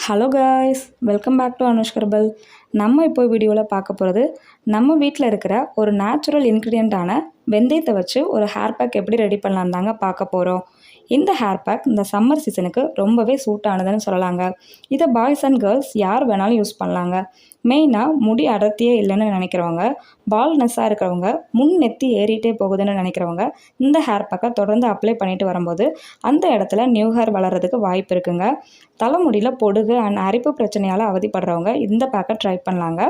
Hello guys, welcome back to Anush herbal. நம்ம இப்போ வீடியோவில் பார்க்க போகிறது நம்ம வீட்டில் இருக்கிற ஒரு நேச்சுரல் இன்க்ரீடியண்ட்டான வெந்தயத்தை வச்சு ஒரு ஹேர் பேக் எப்படி ரெடி பண்ணலாம் தாங்க பார்க்க போகிறோம். இந்த ஹேர் பேக் இந்த சம்மர் சீசனுக்கு ரொம்பவே சூட் ஆனதுன்னு சொல்லலாங்க. இதை பாய்ஸ் அண்ட் கேர்ள்ஸ் யார் வேணாலும் யூஸ் பண்ணலாங்க. மெயினாக முடி அடர்த்தியே இல்லைன்னு நினைக்கிறவங்க, பால்னஸ்ஸாக இருக்கிறவங்க, முன் நெத்தி ஏறிட்டே போகுதுன்னு நினைக்கிறவங்க இந்த ஹேர் பேக்கை தொடர்ந்து அப்ளை பண்ணிட்டு வரும்போது அந்த இடத்துல நியூ ஹேர் வளர்கிறதுக்கு வாய்ப்பு இருக்குங்க. தலைமுடியில் பொடுகு அண்ட் அரிப்பு பிரச்சனையால் அவதிப்படுறவங்க இந்த பேக்கை ட்ரை பண்ணலாங்க.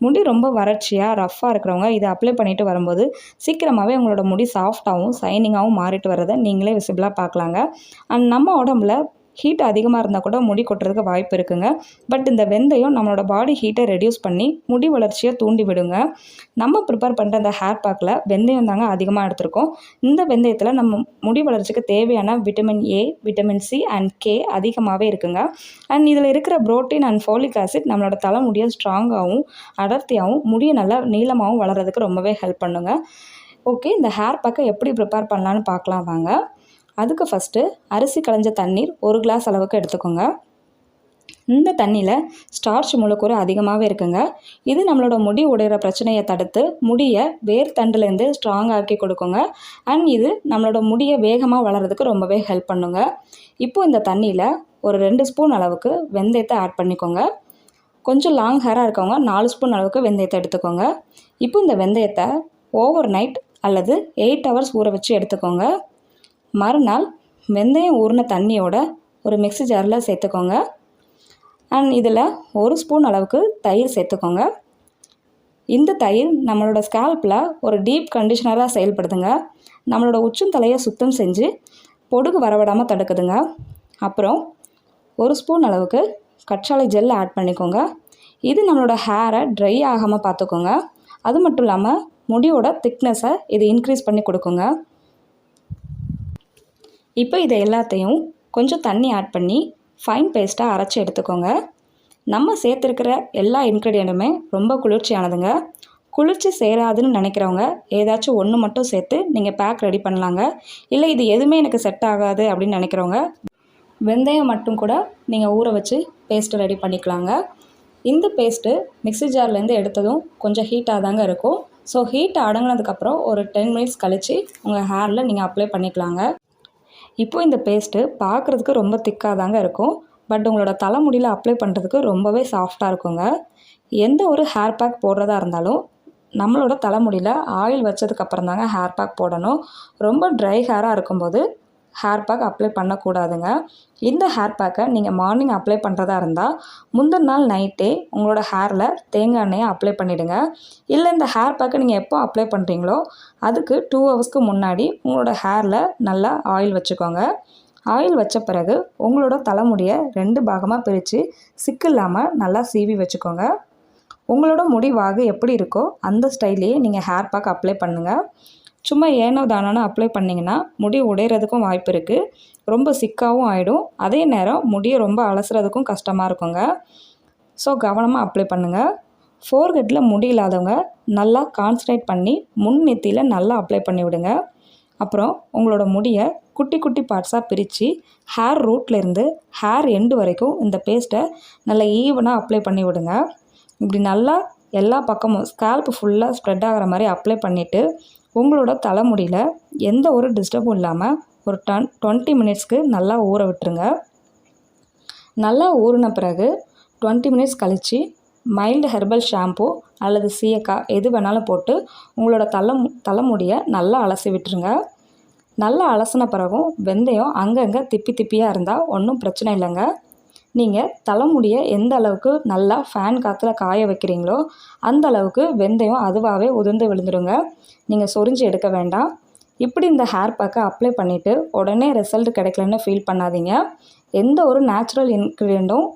முடி ரொம்ப வறட்சியாக ரஃப்பாக இருக்கிறவங்க இதை அப்ளை பண்ணிட்டு வரும்போது சீக்கிரமாகவே உங்களோட முடி சாஃப்டாகவும் ஷைனிங்காகவும் மாறிட்டு வரதை நீங்களே விசிபிளாக பார்க்கலாங்க. அண்ட் நம்ம உடம்புல ஹீட் அதிகமாக இருந்தால் கூட முடி கொட்டுறதுக்கு வாய்ப்பு இருக்குங்க. பட் இந்த வெந்தயம் நம்மளோட பாடி ஹீட்டை ரெடியூஸ் பண்ணி முடி வளர்ச்சியை தூண்டி விடுங்க. நம்ம ப்ரிப்பேர் பண்ணுற இந்த ஹேர் பேக்கில் வெந்தயம் தாங்க அதிகமாக எடுத்திருக்கோம். இந்த வெந்தயத்தில் நம்ம முடி வளர்ச்சிக்கு தேவையான vitamin A, vitamin C and K அதிகமாகவே இருக்குங்க. அண்ட் இதில் இருக்கிற புரோட்டீன் அண்ட் ஃபோலிக் ஆசிட் நம்மளோட தலைமுடியை ஸ்ட்ராங்காகவும் அடர்த்தியாகவும் முடியை நல்லா நீளமாகவும் வளர்கிறதுக்கு ரொம்பவே ஹெல்ப் பண்ணுங்க. ஓகே, இந்த ஹேர் பேக்கை எப்படி ப்ரிப்பேர் பண்ணலான்னு பார்க்கலாம் வாங்க. அதுக்கு ஃபஸ்ட்டு அரிசி களைஞ்ச தண்ணீர் 1 கிளாஸ் அளவுக்கு எடுத்துக்கோங்க. இந்த தண்ணியில் ஸ்டார்ச் மூலக்கூறு அதிகமாகவே இருக்குங்க. இது நம்மளோட முடி உடையிற பிரச்சனையை தடுத்து முடியை வேர் தண்டுலேருந்து ஸ்ட்ராங் ஆக்கி கொடுக்குங்க. அண்ட் இது நம்மளோட முடியை வேகமாக வளர்கிறதுக்கு ரொம்பவே ஹெல்ப் பண்ணுங்க. இப்போது இந்த தண்ணியில் ஒரு 2 ஸ்பூன் அளவுக்கு வெந்தயத்தை ஆட் பண்ணிக்கோங்க. கொஞ்சம் லாங் ஹேராக இருக்கவங்க 4 ஸ்பூன் அளவுக்கு வெந்தயத்தை எடுத்துக்கோங்க. இப்போ இந்த வெந்தயத்தை ஓவர் நைட் அல்லது 8 ஹவர்ஸ் ஊற வச்சு எடுத்துக்கோங்க. மறுநாள் வெந்தயம் ஊறின தண்ணியோட ஒரு மிக்ஸி ஜாரில் சேர்த்துக்கோங்க. அண்ட் இதில் 1 ஸ்பூன் அளவுக்கு தயிர் சேர்த்துக்கோங்க. இந்த தயிர் நம்மளோட ஸ்கேல்பில் ஒரு டீப் கண்டிஷனராக செயல்படுதுங்க. நம்மளோட உச்சந்தலையை சுத்தம் செஞ்சு பொடுகு வரவிடாமல் தடுக்குதுங்க. அப்புறம் 1 ஸ்பூன் அளவுக்கு கற்றாழை ஜெல் ஆட் பண்ணிக்கோங்க. இது நம்மளோட ஹேரை ட்ரை ஆகாமல் பார்த்துக்கோங்க. அது மட்டும் இல்லாமல் முடியோட திக்னஸை இது இன்க்ரீஸ் பண்ணி கொடுக்குங்க. இப்போ இதை எல்லாத்தையும் கொஞ்சம் தண்ணி ஆட் பண்ணி ஃபைன் பேஸ்ட்டாக அரைச்சி எடுத்துக்கோங்க. நம்ம சேர்த்துருக்கிற எல்லா இன்க்ரீடியண்ட்டுமே ரொம்ப குளிர்ச்சியானதுங்க. குளிர்ச்சி சேராதுன்னு நினைக்கிறவங்க ஏதாச்சும் ஒன்று மட்டும் சேர்த்து நீங்கள் பேக் ரெடி பண்ணலாங்க. இல்லை இது எதுவுமே எனக்கு செட் ஆகாது அப்படின்னு நினைக்கிறவங்க வெந்தயம் மட்டும் கூட நீங்கள் ஊற வச்சு பேஸ்ட்டு ரெடி பண்ணிக்கலாங்க. இந்த பேஸ்ட்டு மிக்ஸி ஜார்லேருந்து எடுத்ததும் கொஞ்சம் ஹீட்டாக தாங்க இருக்கும். ஸோ ஹீட் அடங்கினதுக்கப்புறம் ஒரு 10 மினிட்ஸ் கழித்து உங்கள் ஹேரில் நீங்கள் அப்ளை பண்ணிக்கலாங்க. இப்போ இந்த பேஸ்ட்டு பார்க்குறதுக்கு ரொம்ப திக்காக தாங்க இருக்கும். பட் உங்களோட தலைமுடியில் அப்ளை பண்ணுறதுக்கு ரொம்பவே சாஃப்டாக இருக்குங்க. எந்த ஒரு ஹேர் பேக் போடுறதா இருந்தாலும் நம்மளோட தலைமுடியில் ஆயில் வச்சதுக்கப்புறம் தாங்க ஹேர் பேக் போடணும். ரொம்ப ட்ரை ஹேராக இருக்கும்போது ஹேர் பேக் அப்ளை பண்ணக்கூடாதுங்க. இந்த ஹேர் பேக்கை நீங்கள் மார்னிங் அப்ளை பண்ணுறதா இருந்தால் முந்தின நாள் நைட்டே உங்களோட ஹேரில் தேங்காய் எண்ணெயை அப்ளை பண்ணிவிடுங்க. இல்லை இந்த ஹேர் பேக்கை நீங்கள் எப்போ அப்ளை பண்ணுறீங்களோ அதுக்கு 2 ஹவர்ஸ்க்கு முன்னாடி உங்களோட ஹேரில் நல்லா ஆயில் வச்சுக்கோங்க. ஆயில் வச்ச பிறகு உங்களோட தலைமுடியை 2 பாகமாக பிரித்து சிக்கு இல்லாமல் நல்லா சீவி வச்சுக்கோங்க. உங்களோட முடி வாகு எப்படி இருக்கோ அந்த ஸ்டைல்லையே நீங்கள் ஹேர் பேக் அப்ளை பண்ணுங்கள். சும்மா ஏனோ தானோன்னு அப்ளை பண்ணிங்கன்னா முடி உடையிறதுக்கும் வாய்ப்பு இருக்குது. ரொம்ப சிக்காகவும் ஆகிடும். அதே நேரம் முடியை ரொம்ப அலசுறதுக்கும் கஷ்டமாக இருக்குங்க. ஸோ கவனமாக அப்ளை பண்ணுங்கள். ஃபோர்ஹெட்டில் முடி இல்லாதவங்க நல்லா கான்சன்ட்ரேட் பண்ணி முன் நெத்தியில் நல்லா அப்ளை பண்ணி விடுங்க. அப்புறம் உங்களோட முடியை குட்டி குட்டி பார்ட்ஸாக பிரித்து ஹேர் ரூட்லேருந்து ஹேர் எண்டு வரைக்கும் இந்த பேஸ்ட்டை நல்லா ஈவனாக அப்ளை பண்ணி விடுங்க. இப்படி நல்லா எல்லா பக்கமும் ஸ்கேல்ப் ஃபுல்லாக ஸ்ப்ரெட் ஆகிற மாதிரி அப்ளை பண்ணிவிட்டு உங்களோட தலைமுடியில் எந்த ஒரு டிஸ்டர்பும் இல்லாமல் ஒரு 20 மினிட்ஸ்க்கு நல்லா ஊற விட்டுருங்க. நல்லா ஊறின பிறகு 20 மினிட்ஸ் கழித்து மைல்டு ஹெர்பல் ஷாம்பு அல்லது சீயக்காய் எது வேணாலும் போட்டு உங்களோட தலைமுடியை நல்லா அலசி விட்டுருங்க. நல்லா அலசின பிறகும் வெந்தயம் அங்கங்கே திப்பியாக இருந்தால் ஒன்றும் பிரச்சனை இல்லைங்க. நீங்கள் தலைமுடியை எந்த அளவுக்கு நல்லா ஃபேன் காற்றுல காய வைக்கிறீங்களோ அந்த அளவுக்கு வெந்தயம் அதுவாகவே உதிர்ந்து விழுந்துடுங்க. நீங்கள் சொரிஞ்சு எடுக்க வேண்டாம். இப்படி இந்த ஹேர் பேக்கை அப்ளை பண்ணிவிட்டு உடனே ரிசல்ட் கிடைக்கலன்னு ஃபீல் பண்ணாதீங்க. எந்த ஒரு நேச்சுரல் இன்க்ரீடியண்ட்டும்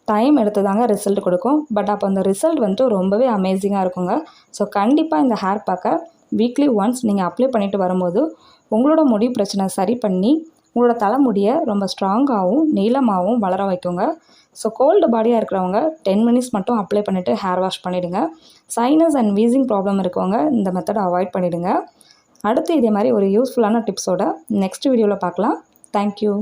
டைம் எடுத்து தாங்க ரிசல்ட் கொடுக்கும். பட் அப்போ அந்த ரிசல்ட் வந்துட்டு ரொம்பவே அமேசிங்காக இருக்குங்க. ஸோ கண்டிப்பாக இந்த ஹேர் பேக்கை வீக்லி ஒன்ஸ் நீங்கள் அப்ளை பண்ணிவிட்டு வரும்போது உங்களோட முடி பிரச்சனை சரி பண்ணி உங்களோட தலைமுடியை ரொம்ப ஸ்ட்ராங்காகவும் நீளமாகவும் வளர வைக்குங்க. ஸோ கோல்டு பாடியாக இருக்கிறவங்க 10 மினிட்ஸ் மட்டும் அப்ளை பண்ணிவிட்டு ஹேர் வாஷ் பண்ணிவிடுங்க. சைனஸ் அண்ட் வீசிங் ப்ராப்ளம் இருக்கவங்க இந்த மெத்தடை அவாய்ட் பண்ணிவிடுங்க. அடுத்து இதே மாதிரி ஒரு யூஸ்ஃபுல்லான டிப்ஸோட நெக்ஸ்ட் வீடியோவில் பார்க்கலாம். தேங்க்யூ.